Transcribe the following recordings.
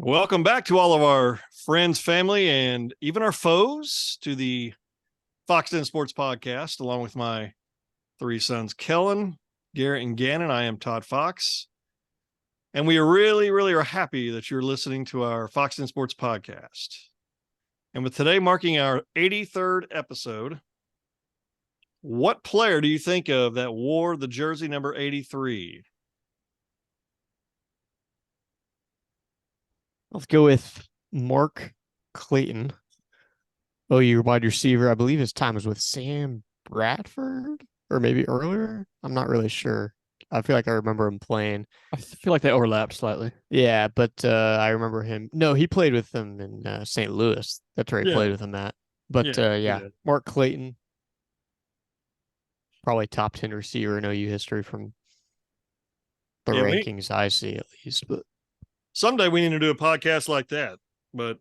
Welcome back to all of our friends, family, and even our foes to the Foxx Den Sports Podcast, along with my three sons, Kellen, Garrett, and Gannon. I am Todd Fox, and we really are happy that you're listening to our Foxx Den Sports Podcast. And with today marking our 83rd episode, what player do you think of that wore the jersey number 83? Let's go with Mark Clayton, OU wide receiver. I believe his time was with Sam Bradford or maybe earlier. I'm not really sure. I feel like I remember him playing. I feel like they overlapped slightly. Yeah, but I remember him. No, he played with them in St. Louis. That's where he played with him at. But Mark Clayton, probably top 10 receiver in OU history from the rankings I see at least. But someday we need to do a podcast like that, but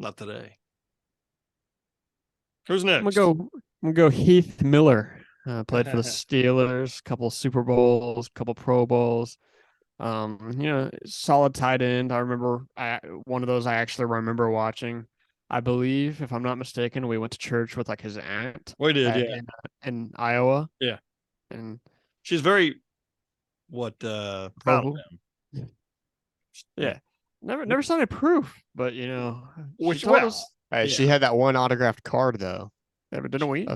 not today. Who's next? I'm gonna go Heath Miller. Played for the Steelers, couple Super Bowls, couple Pro Bowls. Solid tight end. I remember one of those I actually remember watching. I believe, if I'm not mistaken, we went to church with like his aunt. We did, in Iowa. Yeah, and she's very proud of him. Yeah, never sounded proof, but she had that one autographed card though. Yeah, but didn't we?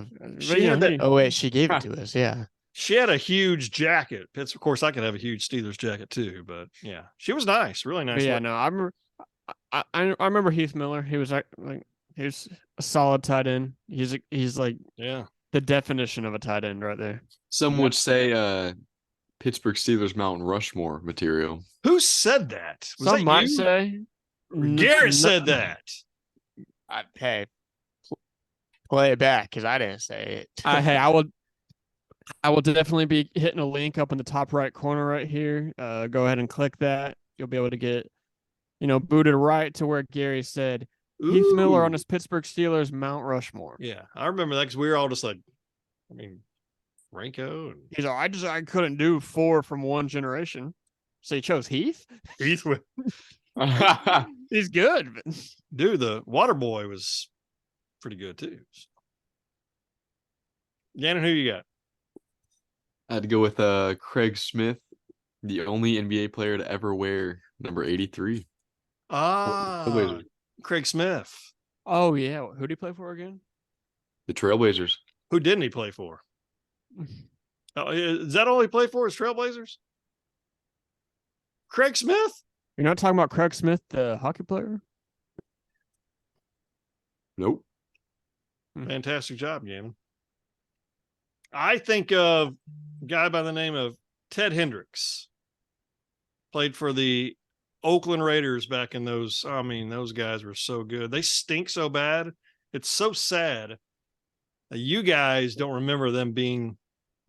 She gave it to us. Yeah, she had a huge jacket. Of course, I could have a huge Steelers jacket too, but yeah, she was nice, really nice. But yeah, no, I remember Heath Miller. He was he was a solid tight end. He's like the definition of a tight end right there. Some would say Pittsburgh Steelers Mount Rushmore material. Who said that? Some might say. Garrett said that. Hey, play it back because I didn't say it. I will definitely be hitting a link up in the top right corner right here. Go ahead and click that. You'll be able to get, booted right to where Gary said Heath Miller on his Pittsburgh Steelers Mount Rushmore. Yeah, I remember that because we were all just like, Ranko. And... He's like, I couldn't do 4 from one generation. So he chose Heath? Heath. He's good. Dude, the water boy was pretty good too. Gannon, who you got? I had to go with Craig Smith, the only NBA player to ever wear number 83. Craig Smith. Oh, yeah. Who did he play for again? The Trailblazers. Who didn't he play for? Is that all he played for is Trailblazers? Craig Smith? You're not talking about Craig Smith, the hockey player? Nope. Fantastic job, Gammon. I think of a guy by the name of Ted Hendricks. Played for the Oakland Raiders back in those. Those guys were so good. They stink so bad. It's so sad that you guys don't remember them being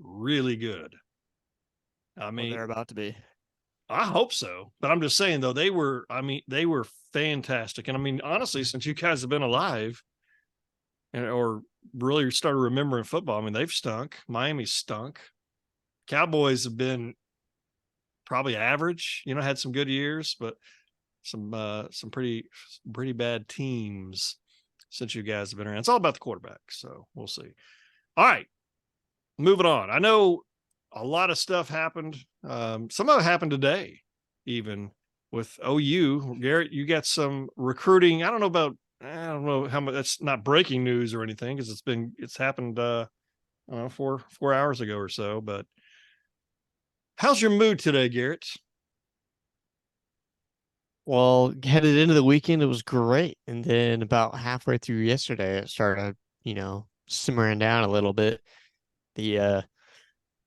really good. They're about to be. I hope so. But I'm just saying, though, they were fantastic. And honestly, since you guys have been alive or really started remembering football, they've stunk. Miami stunk. Cowboys have been probably average, had some good years, but some pretty bad teams since you guys have been around. It's all about the quarterback, so we'll see. All right, moving on. I know a lot of stuff happened. Some of it happened today, even with OU. Garrett, you got some recruiting. I don't know how much. That's not breaking news or anything because it's happened. 4 hours ago or so. But how's your mood today, Garrett? Well, headed into the weekend, it was great. And then about halfway through yesterday, it started, simmering down a little bit. The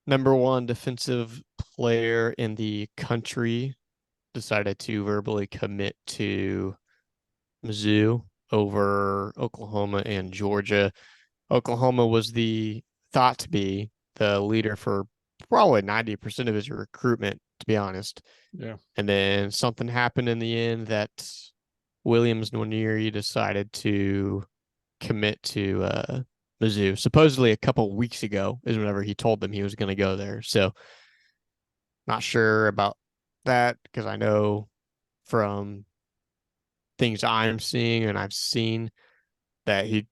number one defensive player in the country decided to verbally commit to Mizzou over Oklahoma and Georgia. Oklahoma was thought to be the leader for probably 90% of his recruitment, to be honest. Yeah. And then something happened in the end that Williams Nwaneri decided to commit to Mizzou. Supposedly a couple weeks ago is whenever he told them he was going to go there. So not sure about that because I know from things I'm seeing and I've seen that he,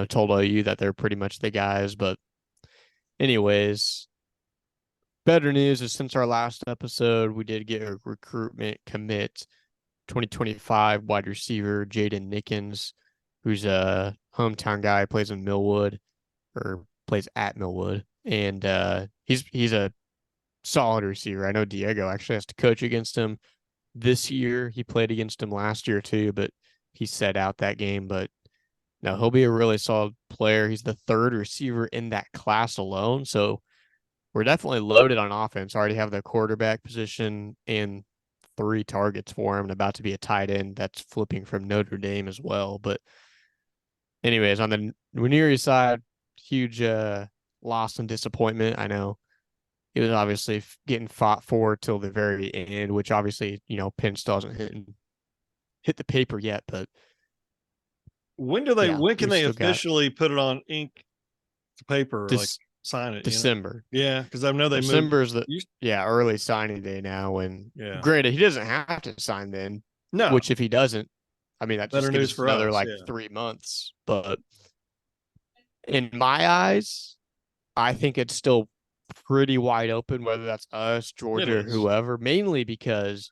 told OU that they're pretty much the guys. But anyways, better news is since our last episode, we did get a recruitment commit, 2025 wide receiver Jaden Nickens, who's a hometown guy, plays in Millwood or plays at Millwood. And he's a solid receiver. I know Diego actually has to coach against him this year. He played against him last year too, but he set out that game. But no, he'll be a really solid player. He's the third receiver in that class alone. So we're definitely loaded on offense. Already have the quarterback position and 3 targets for him, and about to be a tight end that's flipping from Notre Dame as well. But anyways, on the Nwaneri side, huge loss and disappointment. I know it was obviously getting fought for till the very end, which obviously, Penn still hasn't hit the paper yet. But when can they officially put it on ink to paper, like sign it? December. Yeah, because I know they December's early signing day now. And granted, he doesn't have to sign then. No, which if he doesn't, I mean, that just better gives news for another us, 3 months. But in my eyes, I think it's still pretty wide open, whether that's us, Georgia, or whoever, mainly because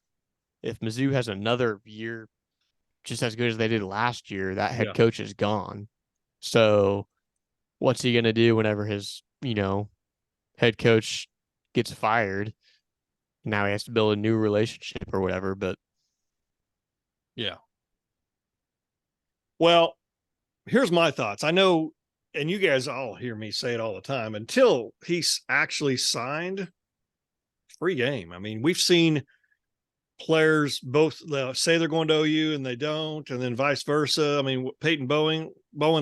if Mizzou has another year just as good as they did last year, that head coach is gone. So what's he going to do whenever his, head coach gets fired? Now he has to build a new relationship or whatever. But yeah. Well, here's my thoughts. I know, and you guys all hear me say it all the time, until he's actually signed, free game. I mean, we've seen players both say they're going to OU and they don't, and then vice versa. I mean, Peyton Bowen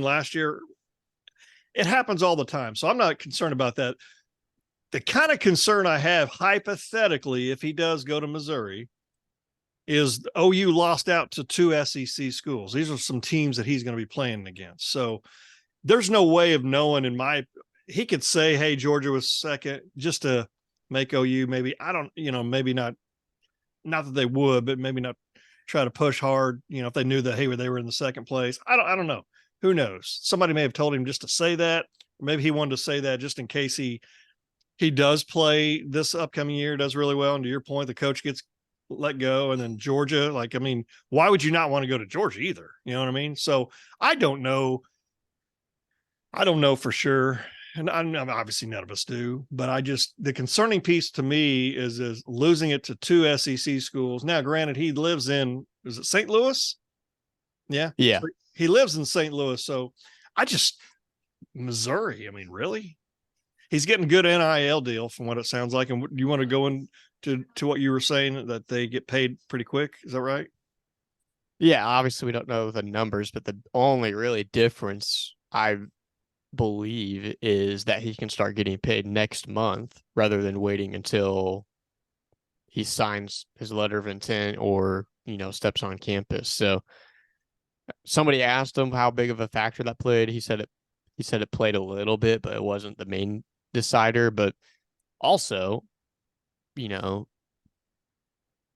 last year, it happens all the time. So I'm not concerned about that. The kind of concern I have, hypothetically, if he does go to Missouri, is OU lost out to 2 SEC schools. These are some teams that he's going to be playing against. So there's no way of knowing. He could say, hey, Georgia was second just to make OU maybe, maybe not that they would, but maybe not try to push hard, if they knew that, hey, they were in the second place. I don't know. Who knows? Somebody may have told him just to say that. Or maybe he wanted to say that just in case he does play this upcoming year, does really well. And to your point, the coach gets let go, and then Georgia, why would you not want to go to Georgia either? You know what I mean? So I don't know for sure. And I'm obviously none of us do, but the concerning piece to me is losing it to 2 SEC schools. Now, granted, he lives in, is it St. Louis? Yeah. Yeah. He lives in St. Louis. So Missouri, I mean, really? He's getting a good NIL deal from what it sounds like. And do you want to go into what you were saying, that they get paid pretty quick? Is that right? Yeah, obviously we don't know the numbers, but the only really difference I believe is that he can start getting paid next month rather than waiting until he signs his letter of intent or, steps on campus. So somebody asked him how big of a factor that played. He said it played a little bit, but it wasn't the main decider. But also, a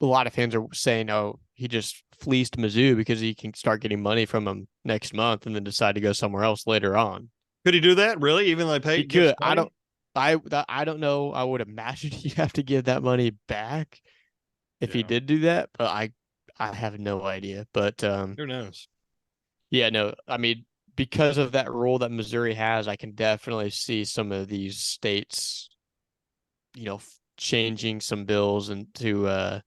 lot of fans are saying, oh, he just fleeced Mizzou because he can start getting money from him next month and then decide to go somewhere else later on. Could he do that? Really? Even though they paid? He could. I don't know. I would imagine you have to give that money back if he did do that, but I have no idea. But who knows? Yeah, no. I mean, because of that rule that Missouri has, I can definitely see some of these states, changing some bills and to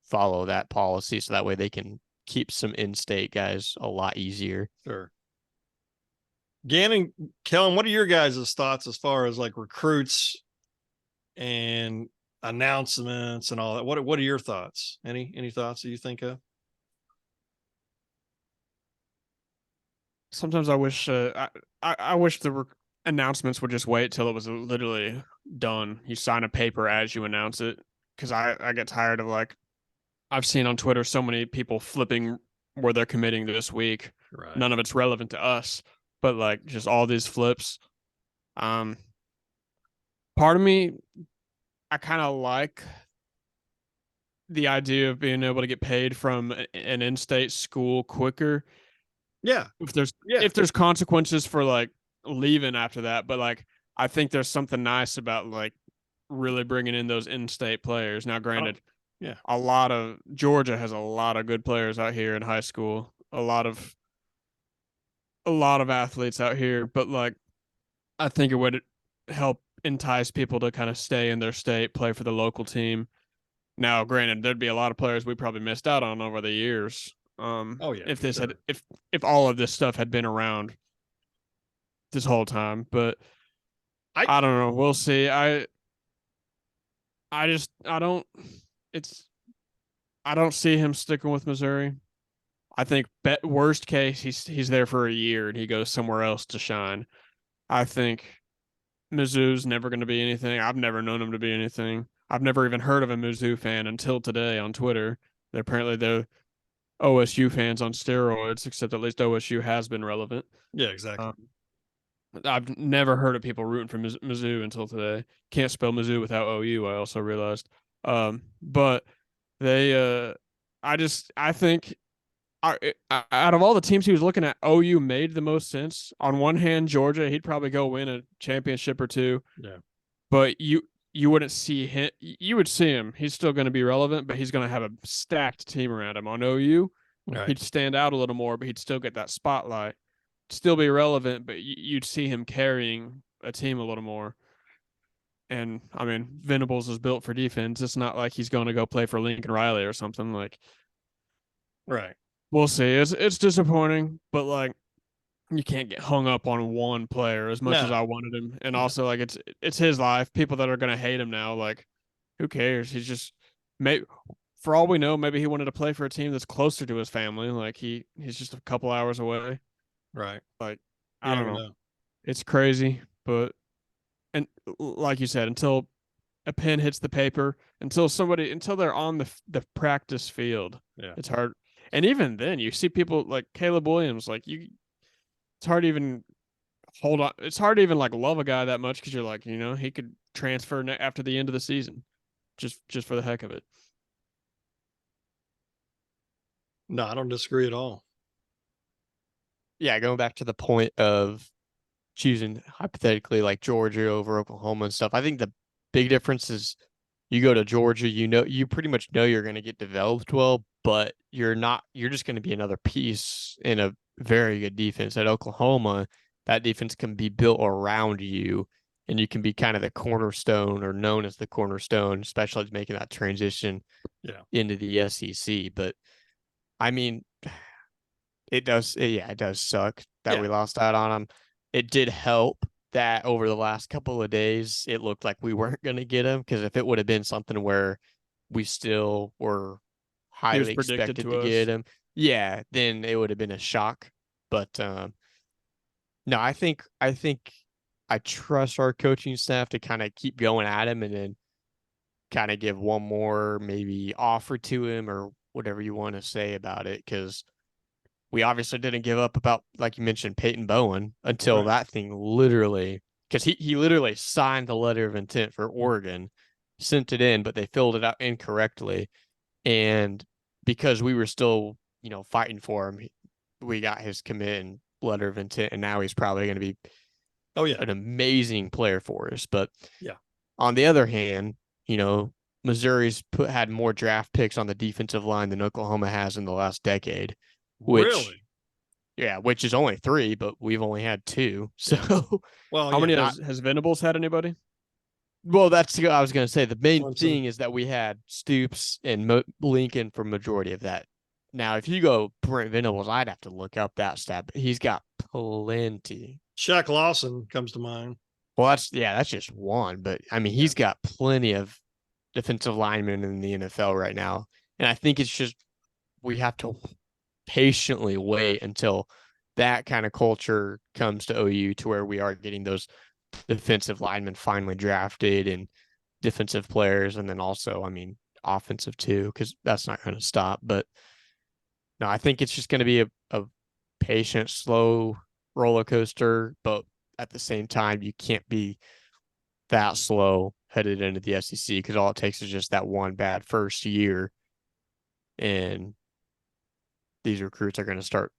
follow that policy, so that way they can keep some in-state guys a lot easier. Sure. Gannon, Kellen, what are your guys' thoughts as far as recruits and announcements and all that? What are your thoughts? Any thoughts that you think of? Sometimes I wish I wish the announcements would just wait till it was literally done. You sign a paper as you announce it, because I get tired of I've seen on Twitter so many people flipping where they're committing this week. Right. None of it's relevant to us, but just all these flips. Part of me, I kind of like the idea of being able to get paid from an in-state school quicker. Yeah. If there's consequences for like leaving after that, but like I think there's something nice about like really bringing in those in-state players. Now, granted, yeah, a lot of Georgia has a lot of good players out here in high school. A lot of athletes out here, but like I think it would help entice people to kind of stay in their state, play for the local team. Now, granted, there'd be a lot of players we probably missed out on over the years. If this sure. if all of this stuff had been around this whole time, but I don't know. We'll see. I don't see him sticking with Missouri. I think worst case he's there for a year and he goes somewhere else to shine. I think Mizzou's never going to be anything. I've never known him to be anything. I've never even heard of a Mizzou fan until today on Twitter. They're OSU fans on steroids, except at least OSU has been relevant. Yeah, exactly. I've never heard of people rooting for Mizzou until today. Can't spell Mizzou without OU, I also realized. But they, I think out of all the teams he was looking at, OU made the most sense. On one hand, Georgia, he'd probably go win a championship or two. Yeah. But you wouldn't see him. You would see him. He's still going to be relevant, but he's going to have a stacked team around him. On OU, he'd stand out a little more, but he'd still get that spotlight. Still be relevant, but you'd see him carrying a team a little more. And I mean, Venables is built for defense. It's not like he's going to go play for Lincoln Riley or something. Like, right. We'll see. It's disappointing, but like you can't get hung up on one player as much as I wanted him. And also, like it's his life. People that are gonna hate him now, like, who cares? He's just for all we know, maybe he wanted to play for a team that's closer to his family. Like he's just a couple hours away. Right. Like I don't know. It's crazy, but and like you said, until a pen hits the paper, until they're on the practice field, it's hard. And even then, you see people like Caleb Williams, like it's hard to even hold on. It's hard to even like love a guy that much because you're like, he could transfer after the end of the season, just for the heck of it. No, I don't disagree at all. Yeah, going back to the point of choosing hypothetically like Georgia over Oklahoma and stuff, I think the big difference is you go to Georgia, you pretty much know you're going to get developed well, but you're just going to be another piece in a very good defense. At Oklahoma, that defense can be built around you and you can be kind of the cornerstone or known as the cornerstone, especially making that transition into the SEC. But I mean, it does suck that we lost out on them. It did help that over the last couple of days, it looked like we weren't going to get him, because if it would have been something where we still were highly expected to get him, then it would have been a shock. But no, I think I trust our coaching staff to kind of keep going at him and then kind of give one more maybe offer to him or whatever you want to say about it, because we obviously didn't give up about, like you mentioned, Peyton Bowen until that thing literally, because he literally signed the letter of intent for Oregon, sent it in, but they filled it out incorrectly. And because we were still, fighting for him, we got his commit and letter of intent, and now he's probably going to be an amazing player for us. But on the other hand, Missouri's had more draft picks on the defensive line than Oklahoma has in the last decade. Which is only 3, but we've only had 2. So, how many has Venables had? Anybody? Well, that's what I was going to say. The main thing is that we had Stoops and Lincoln for majority of that. Now, if you go Brent Venables, I'd have to look up that stat, but he's got plenty. Shaq Lawson comes to mind. Well, that's just one, but I mean, he's got plenty of defensive linemen in the NFL right now, and I think it's just we have to patiently wait until that kind of culture comes to OU, to where we are getting those defensive linemen finally drafted and defensive players, and then also, I mean, offensive too, because that's not going to stop. But no, I think it's just going to be a patient, slow roller coaster, but at the same time, you can't be that slow headed into the SEC, because all it takes is just that one bad first year and these recruits are going to start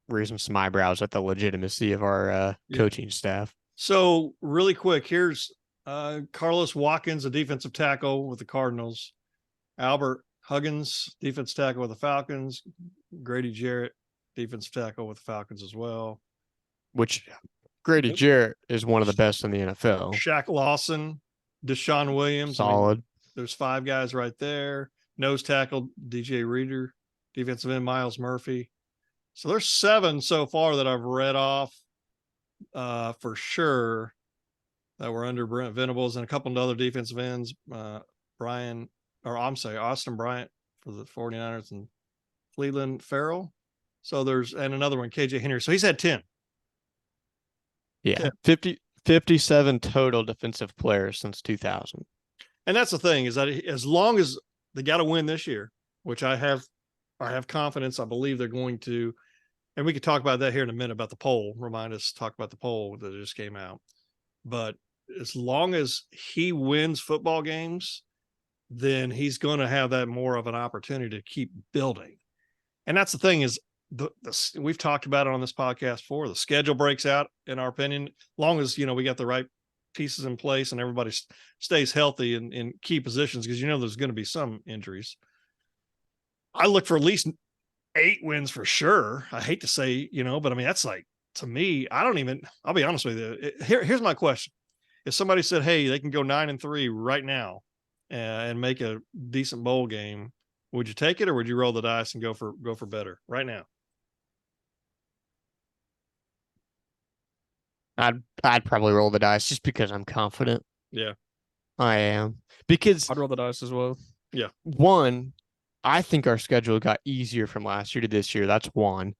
raising some eyebrows at the legitimacy of our coaching staff. So really quick, here's Carlos Watkins, a defensive tackle with the Cardinals. Albert Huggins, defensive tackle with the Falcons. Grady Jarrett, defensive tackle with the Falcons as well. Which Grady Jarrett is one of the best in the NFL. Shaq Lawson, Deshaun Williams. Solid. There's 5 guys right there. Nose tackle, DJ Reader. Defensive end, Miles Murphy. So there's 7 so far that I've read off for sure that were under Brent Venables, and a couple of other defensive ends, Austin Bryant for the 49ers and Cleveland Farrell. So and another one, KJ Henry. So he's had 10. Yeah. 57 total defensive players since 2000. And that's the thing, is that as long as they got to win this year, which I have confidence, I believe they're going to, and we could talk about that here in a minute about the poll. Talk about the poll that just came out. But as long as he wins football games, then he's going to have that more of an opportunity to keep building. And that's the thing, is we've talked about it on this podcast before. The schedule breaks out, in our opinion, long as, we got the right pieces in place and everybody stays healthy in key positions, because there's going to be some injuries. I look for at least 8 wins for sure. I hate to say, but I mean, that's like, to me, I'll be honest with you. Here's my question. If somebody said, hey, they can go 9-3 right now and make a decent bowl game, would you take it, or would you roll the dice and go for better right now? I'd probably roll the dice just because I'm confident. Yeah. I am. Because I'd roll the dice as well. Yeah. One, I think our schedule got easier from last year to this year. That's one.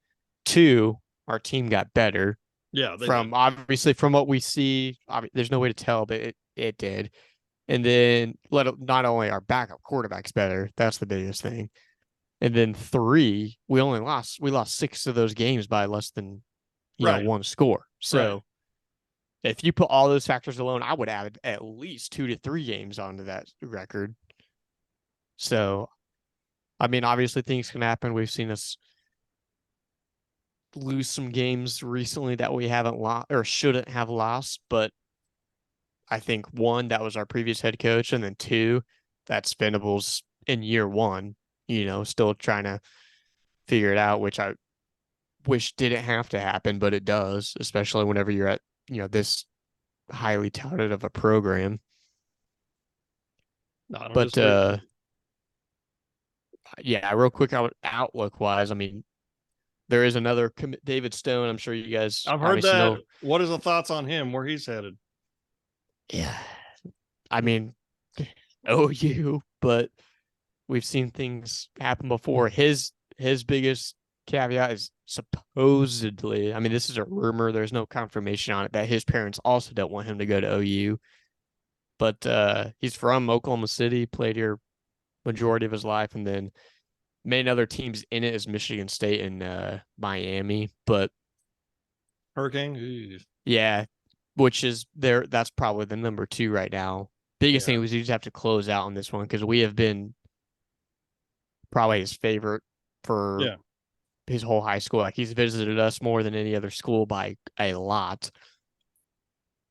2, our team got better. Yeah. Obviously from what we see, there's no way to tell, but it did. And then not only our backup quarterback's better, that's the biggest thing. And then 3, we lost 6 of those games by less than one score. So if you put all those factors alone, I would add at least 2 to 3 games onto that record. So, I mean, obviously things can happen. We've seen us lose some games recently that we haven't lost or shouldn't have lost, but I think 1, that was our previous head coach, and then 2, that's Venables in year 1, still trying to figure it out, which I wish didn't have to happen, but it does, especially whenever you're at, this highly touted of a program. Yeah, real quick outlook wise, I mean, there is another David Stone. I'm sure you guys. I've heard that. Know. What is the thoughts on him? Where he's headed? Yeah, I mean, OU, but we've seen things happen before. His biggest caveat is supposedly, I mean, this is a rumor. There's no confirmation on it, that his parents also don't want him to go to OU. But he's from Oklahoma City, played here majority of his life, and then main other teams in it is Michigan State and Miami. But Hurricane, yeah, which is there. That's probably the number 2 right now. Biggest thing was you just have to close out on this one, because we have been probably his favorite for his whole high school. Like, he's visited us more than any other school by a lot.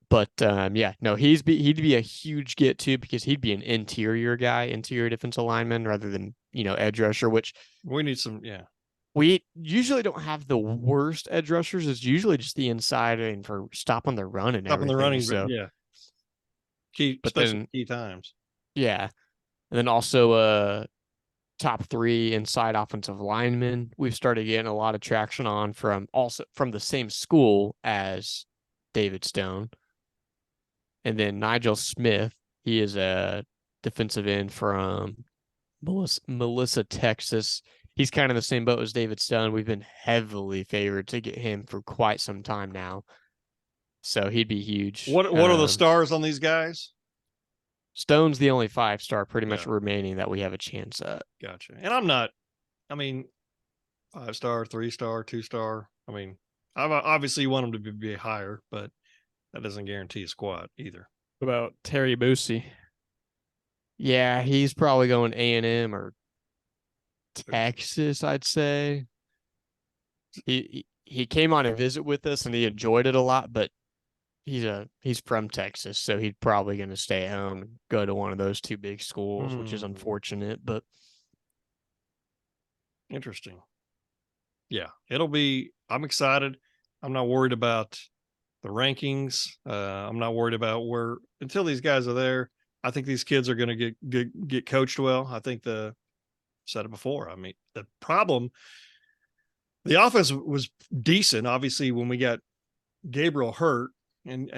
But he'd be a huge get too, because he'd be an interior defensive lineman rather than edge rusher, which we need some. We usually don't have the worst edge rushers. It's usually just the inside and for stopping the run and stopping everything. The running. So key times. Yeah, and then also top 3 inside offensive linemen. We've started getting a lot of traction on from the same school as David Stone. And then Nigel Smith, he is a defensive end from Melissa, Texas. He's kind of the same boat as David Stone. We've been heavily favored to get him for quite some time now. So he'd be huge. What are the stars on these guys? Stone's the only 5-star pretty much remaining that we have a chance at. Gotcha. And I'm not, 5-star, 3-star, 2-star. I mean, obviously you want them to be higher, but that doesn't guarantee a squad either. What about Terry Boosie? Yeah, he's probably going A&M or Texas, I'd say. He came on a visit with us and he enjoyed it a lot, but he's from Texas, so he's probably going to stay at home and go to one of those two big schools, which is unfortunate, but interesting. Yeah, I'm excited. I'm not worried about the rankings. I'm not worried about until these guys are there. I think these kids are going to get coached well. I think said it before. I mean, the offense was decent, obviously, when we got Gabriel hurt, and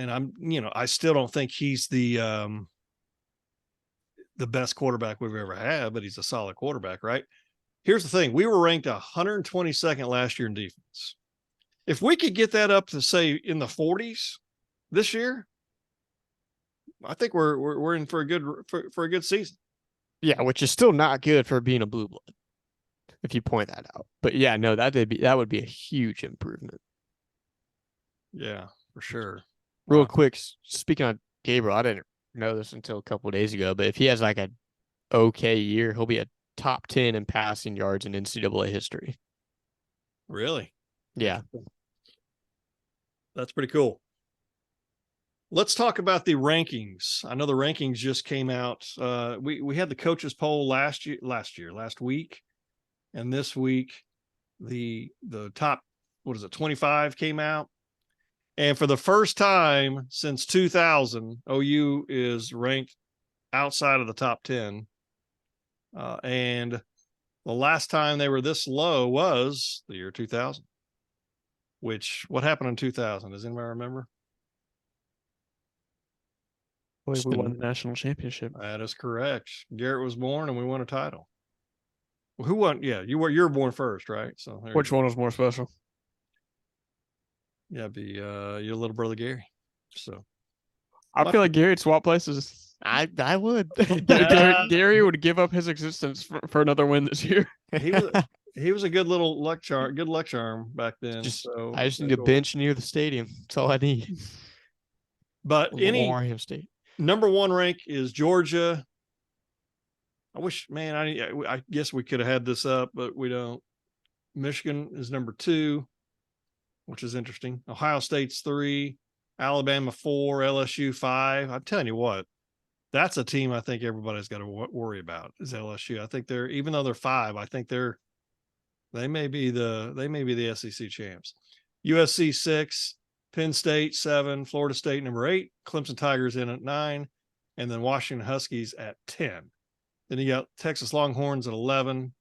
I still don't think he's the best quarterback we've ever had, but he's a solid quarterback, right? Here's the thing. We were ranked 122nd last year in defense. If we could get that up to, say, in the 40s this year, I think we're in for a good season. yeah, which is still not good for being a blue blood, if you point that out. But yeah, no, that would be a huge improvement. Yeah, for sure. Real Wow. quick, speaking on Gabriel, I didn't know this until a couple of days ago, but if he has like a okay year, he'll be a top 10 in passing yards in NCAA history. Really? Yeah. That's pretty cool. Let's talk about the rankings. I know the rankings just came out. We had the coaches poll last week, and this week the top 25 came out. And for the first time since 2000, OU is ranked outside of the top 10. And the last time they were this low was the year 2000. What happened in 2000? Does anybody remember? We won the national championship. That is correct. Garrett was born and we won a title. Well, who won? Yeah, you were born first, right? So Which one was more special? Yeah, be your little brother Gary. So I feel like Gary'd swap places. I would. Gary would give up his existence for another win this year. he was a good little luck charm back then. I just need a bench near the stadium. That's all I need. But Ohio State. Number one rank is Georgia. I wish, man, I guess we could have had this up, but we don't. Michigan is number 2, which is interesting. Ohio State's 3, Alabama 4, LSU 5. I'm telling you what, that's a team I think everybody's got to worry about is LSU. I think even though they're 5, I think they may be the SEC champs. USC 6, Penn State 7, Florida State number 8, Clemson Tigers in at 9, and then Washington Huskies at 10. Then you got Texas Longhorns at 11,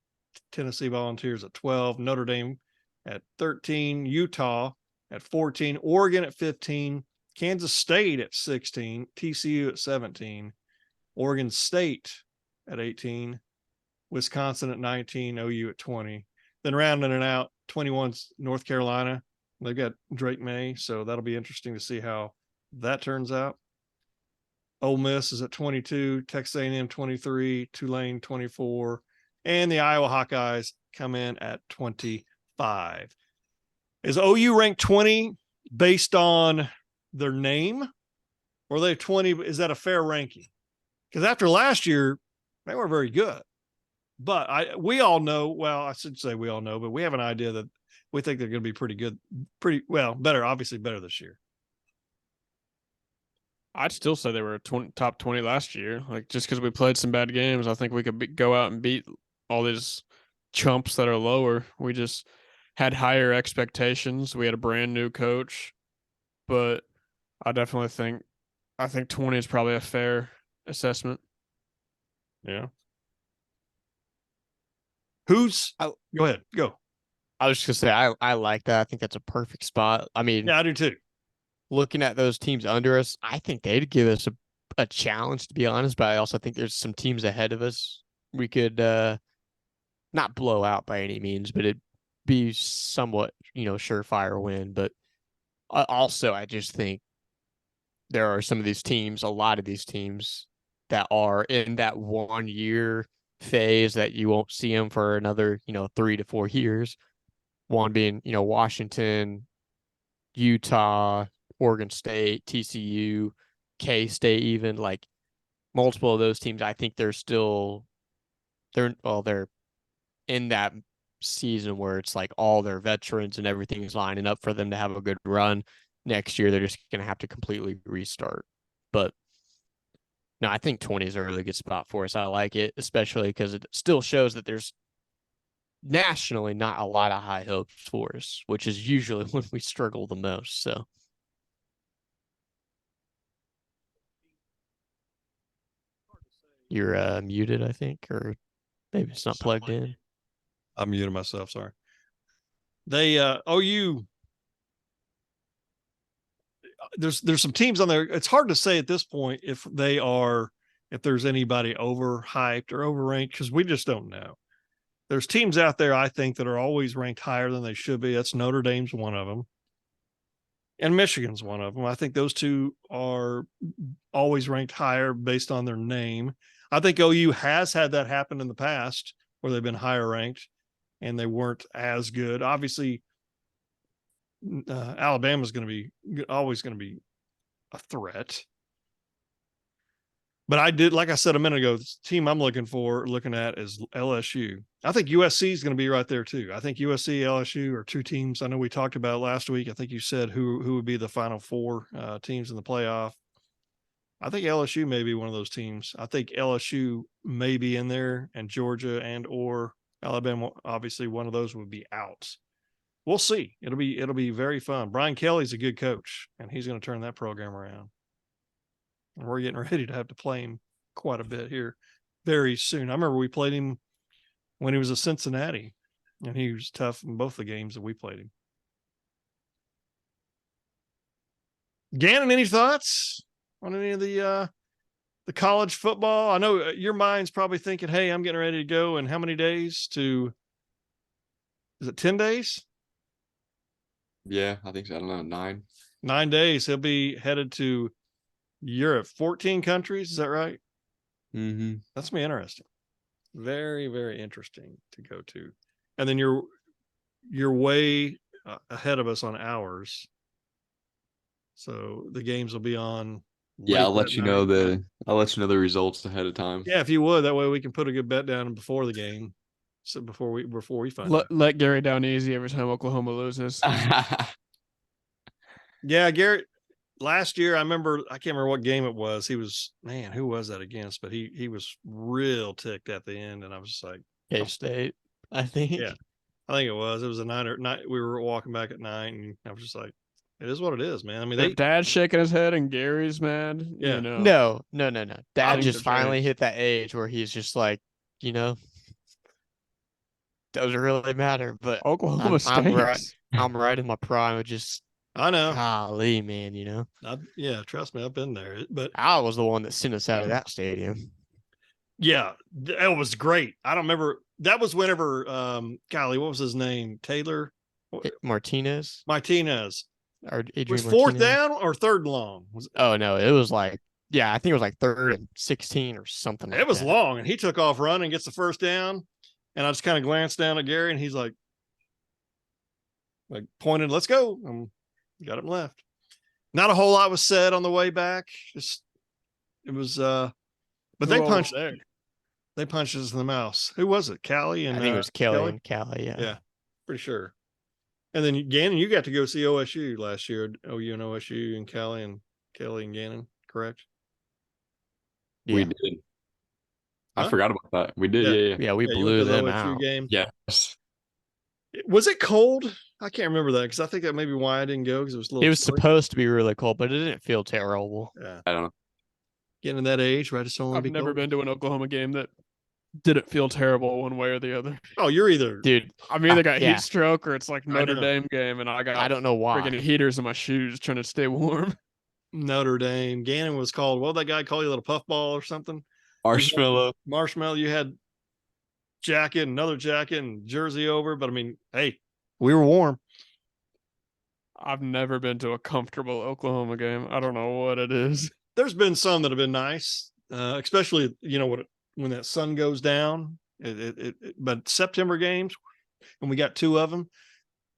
Tennessee Volunteers at 12, Notre Dame at 13, Utah at 14, Oregon at 15, Kansas State at 16, TCU at 17, Oregon State at 18, Wisconsin at 19, OU at 20. Then rounding it out, 21's North Carolina. They've got Drake May, so that'll be interesting to see how that turns out. Ole Miss is at 22, Texas A&M 23, Tulane 24, and the Iowa Hawkeyes come in at 25. Is OU ranked 20 based on their name, or are they 20? Is that a fair ranking? Because after last year, they weren't very good. But we all know, well, I should say we all know, but we have an idea that we think they're going to be pretty good, better, obviously better this year. I'd still say they were top 20 last year. Like, just because we played some bad games, I think we could go out and beat all these chumps that are lower. We just had higher expectations. We had a brand new coach, but I definitely think 20 is probably a fair assessment. Yeah. Go ahead. Go. I was just gonna say I like that. I think that's a perfect spot. I mean, yeah, I do too. Looking at those teams under us, I think they'd give us a challenge, to be honest. But I also think there's some teams ahead of us we could not blow out by any means, but it'd be somewhat, surefire win. But also, I just think there are some of these teams, a lot of these teams, that are in that 1 year phase that you won't see them for another, 3 to 4 years. One being, Washington, Utah, Oregon State, TCU, K-State, even like multiple of those teams. I think they're in that season where it's like all their veterans and everything's lining up for them to have a good run. Next year, they're just going to have to completely restart. But no, I think 20 is a really good spot for us. I like it, especially because it still shows that there's nationally not a lot of high hopes for us, which is usually when we struggle the most. So you're muted, I think, or maybe it's not plugged in. I'm muting myself. Sorry. They OU. There's some teams on there. It's hard to say at this point if there's anybody overhyped or overranked because we just don't know. There's teams out there I think that are always ranked higher than they should be. That's Notre Dame's one of them, and Michigan's one of them. I think those two are always ranked higher based on their name. I think OU has had that happen in the past where they've been higher ranked and they weren't as good. Obviously, Alabama's always going to be a threat. But like I said a minute ago, the team I'm looking at is LSU. I think USC is going to be right there too. I think USC, LSU are two teams. I know we talked about last week. I think you said who would be the final four teams in the playoff. I think LSU may be one of those teams. I think LSU may be in there, and Georgia and or Alabama, obviously one of those would be out. We'll see. It'll be very fun. Brian Kelly's a good coach, and he's going to turn that program around. And we're getting ready to have to play him quite a bit here very soon. I remember we played him when he was at Cincinnati, and he was tough in both the games that we played him. Gannon, any thoughts on any of the college football? I know your mind's probably thinking, hey, I'm getting ready to go in how many days is it 10 days? Yeah, I think so. I don't know, 9. 9 days. He'll be headed to Europe, 14 countries. Is that right? Mm-hmm. That's me interesting. Very, very interesting to go to. And then you're way ahead of us on hours. So the games will be on. Yeah, I'll let you know the results ahead of time. Yeah, if you would, that way we can put a good bet down before the game. So before we find out. Let Gary down easy every time Oklahoma loses. Yeah, Garrett. Last year, I can't remember what game it was. He was, man, who was that against? But he was real ticked at the end, and I was just like, K-State, I think. Yeah, I think it was. It was a 9 or 9. We were walking back at 9, and I was just like, it is what it is, man. I mean, Dad's shaking his head and Gary's mad. Yeah. You know. No. Dad just finally hit that age where he's just like, doesn't really matter. But Oklahoma stinks. I'm right in my prime of just. I know. Golly, man, yeah, trust me, I've been there. But I was the one that sent us out of that stadium. Yeah, it was great. I don't remember. That was whenever, golly, what was his name? Taylor? Martinez. Or Adrian was Martinez. 4th down or 3rd and long? Oh, no, it was like, yeah, I think it was like 3rd and 16 or something like that. It was long, and he took off running, gets the 1st down, and I just kind of glanced down at Gary, and he's like pointed, let's go. Got him left. Not a whole lot was said on the way back. It was but they punched us in the mouth. Who was it? Callie and I think it was Kelly and Callie, yeah. Yeah, pretty sure. And then Gannon, you got to go see OSU last year. OU and OSU and Callie and Kelly and Gannon, correct? Yeah. We did. I forgot about that. We did, yeah. Yeah, we blew them out. Game. Yes. Was it cold? I can't remember that because I think that may be why I didn't go because it was a little. It was supposed to be really cold, but it didn't feel terrible. Yeah, I don't know. Getting to that age, right? It's only. I've never been to an Oklahoma game that didn't feel terrible one way or the other. Oh, you're either, dude. I've either got yeah. heat stroke or it's like Notre Dame game, and I don't know why. Freaking heaters in my shoes trying to stay warm. Notre Dame. Gannon was called. What did that guy call you? A little puffball or something? Marshmallow. You had jacket, another jacket, and jersey over. But I mean, hey, we were warm. I've never been to a comfortable Oklahoma game. I don't know what it is. There's been some that have been nice, especially when that sun goes down. But September games, and we got 2 of them.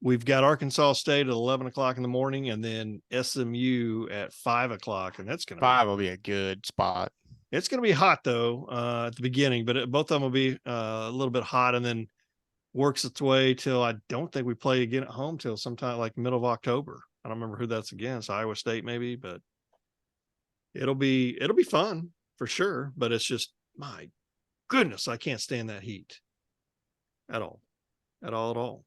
We've got Arkansas State at 11 o'clock in the morning, and then SMU at 5 o'clock, and that's going to 5 will be a good spot. It's going to be hot though at the beginning, but both of them will be a little bit hot, and then works its way till I don't think we play again at home till sometime like middle of October. I don't remember who that's against, Iowa State maybe, but it'll be fun for sure. But it's just, my goodness, I can't stand that heat at all. At all.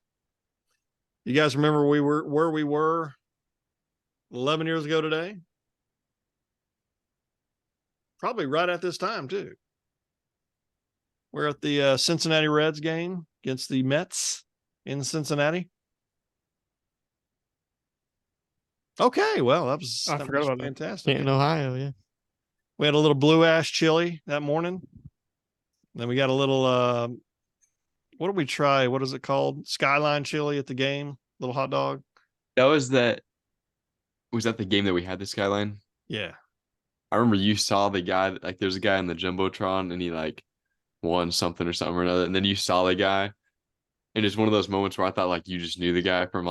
You guys remember where we were 11 years ago today? Probably right at this time too. We're at the Cincinnati Reds game against the Mets in Cincinnati. Okay, well, that was forgot about that. fantastic. Canton, Ohio, yeah. We had a little blue ash chili that morning. Then we got a little what did we try? What is it called? Skyline chili at the game, little hot dog. Was that the game that we had the Skyline? Yeah. I remember you saw the guy, like there's a guy on the Jumbotron and he like won something or another. And then you saw the guy. And it's one of those moments where I thought like you just knew the guy from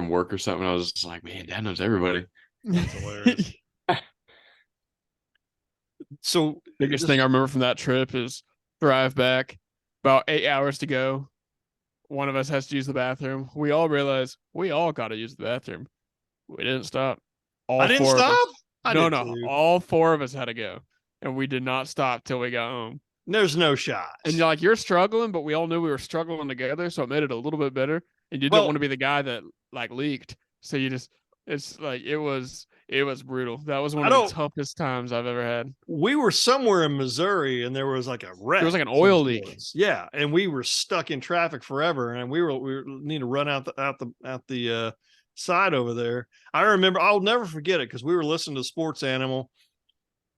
work or something. I was just like, man, Dad knows everybody. That's hilarious. So Biggest thing I remember from that trip is drive back, about 8 hours to go. One of us has to use the bathroom. We all realize we all got to use the bathroom. We didn't stop. I didn't stop. No. All four of us had to go, and we did not stop till we got home. There's no shot. And you're like, you're struggling, but we all knew we were struggling together, so it made it a little bit better. And you didn't want to be the guy that like leaked. So it's like it was brutal. That was one of the toughest times I've ever had. We were somewhere in Missouri and there was like a wreck. There was like an oil leak. Yeah, and we were stuck in traffic forever, and we need to run out the side over there. I remember, I'll never forget it because we were listening to Sports Animal,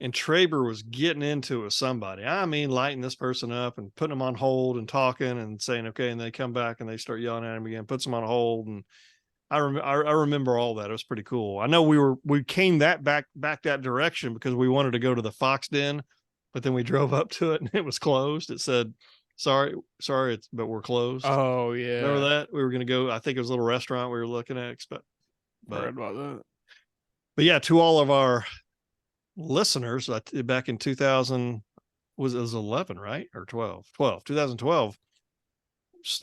and Traber was getting into it with somebody. I mean, lighting this person up and putting them on hold and talking and saying okay, and they come back and they start yelling at him again, puts them on hold, and I remember all that. It was pretty cool. I know we came back that direction because we wanted to go to the Foxx Den, but then we drove up to it and it was closed. It said, sorry, but we're closed. Oh yeah. Remember that? We were going to go, I think it was a little restaurant we were looking at, I heard about that. But yeah, to all of our listeners, back in 2000, it was 11, right? Or 2012.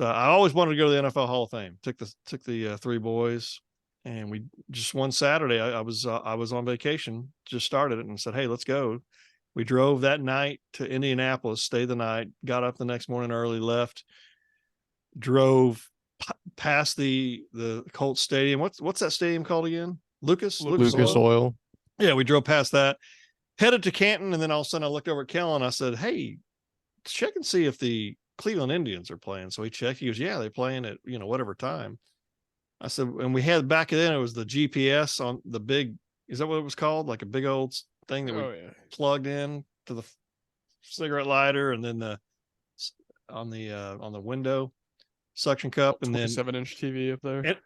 I always wanted to go to the NFL Hall of Fame. Took the three boys, and we just one Saturday. I was on vacation, just started it, and said, "Hey, let's go." We drove that night to Indianapolis, stayed the night, got up the next morning early, left, drove past the Colts Stadium. What's that stadium called again? Lucas Oil. Yeah, we drove past that, headed to Canton, and then all of a sudden I looked over at Kellen. I said, "Hey, check and see if the Cleveland Indians are playing." So he checked. He goes, "Yeah, they're playing at whatever time." I said, and we had back then, it was the GPS on the big. Is that what it was called? Like a big old thing that we plugged in to the cigarette lighter, and then on the window suction cup, and then 7-inch TV up there.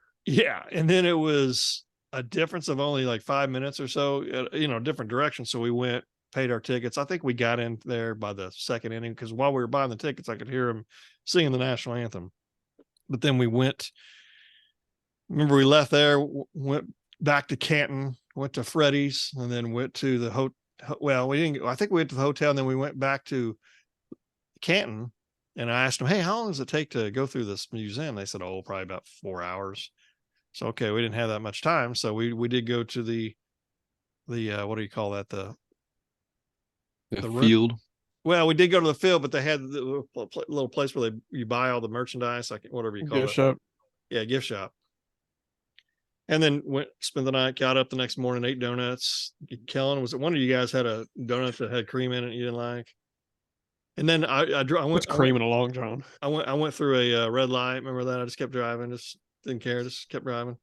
And then it was a difference of only like 5 minutes or so, different direction. So we went, paid our tickets. I think we got in there by the second inning because while we were buying the tickets, I could hear him singing the national anthem. But then we left there, went back to Canton, went to Freddy's, and then went to the hotel. Well, we didn't. I think we went to the hotel, and then we went back to Canton. And I asked them, "Hey, how long does it take to go through this museum?" They said, "Oh, probably about 4 hours." So okay, we didn't have that much time, so we did go to the what do you call that? The field. Well, we did go to the field, but they had the little place where you buy all the merchandise, like whatever you call it. Gift shop. Yeah, gift shop. And then spent the night, got up the next morning, ate donuts. Kellen, was it one of you guys had a donut that had cream in it you didn't like? And then I went cream in a Long John. I went through a red light. Remember that? I just kept driving, just didn't care, just kept driving.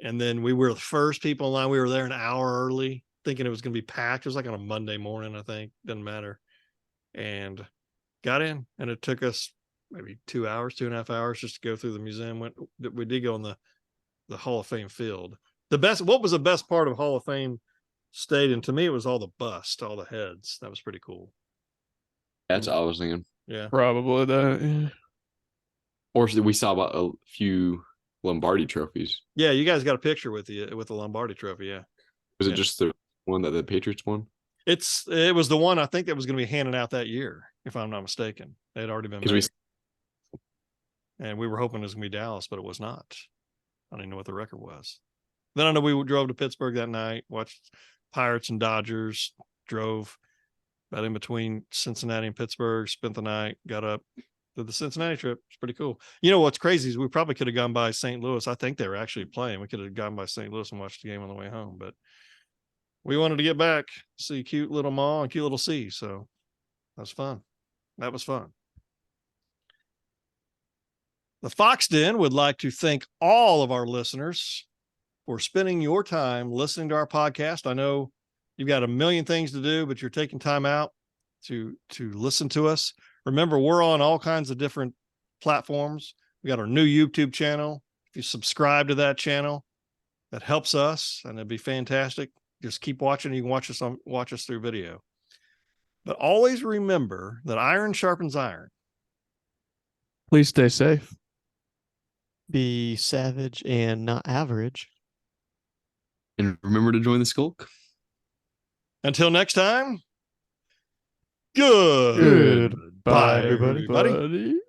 And then we were the first people in line. We were there an hour early, thinking it was going to be packed. It was like on a Monday morning, I think. Doesn't matter. And got in, and it took us maybe 2 hours, 2.5 hours just to go through the museum. We did go on the Hall of Fame field. What was the best part of Hall of Fame Stadium? To me, it was all the bust, all the heads. That was pretty cool. That's what I was thinking. Yeah. Probably that. Yeah. Or we saw about a few Lombardi trophies. Yeah, you guys got a picture with the Lombardi trophy, yeah. Was it just the one that the Patriots won? It was the one I think that was going to be handed out that year, if I'm not mistaken. They had already been made. And we were hoping it was going to be Dallas, but it was not. I didn't know what the record was. Then I know we drove to Pittsburgh that night, watched Pirates and Dodgers, drove about in between Cincinnati and Pittsburgh, spent the night, got up, did the Cincinnati trip. It's pretty cool. You know what's crazy is we probably could have gone by St. Louis. I think they were actually playing. We could have gone by St. Louis and watched the game on the way home, but we wanted to get back, see cute little Ma and cute little C. So that was fun. That was fun. The Foxx Den would like to thank all of our listeners for spending your time listening to our podcast. I know you've got a million things to do, but you're taking time out to listen to us. Remember, we're on all kinds of different platforms. We got our new YouTube channel. If you subscribe to that channel, that helps us, and it'd be fantastic. Just keep watching. You can watch us through video. But always remember that iron sharpens iron. Please stay safe. Be savage and not average. And remember to join the Skulk. Until next time, good. Goodbye, everybody. Buddy.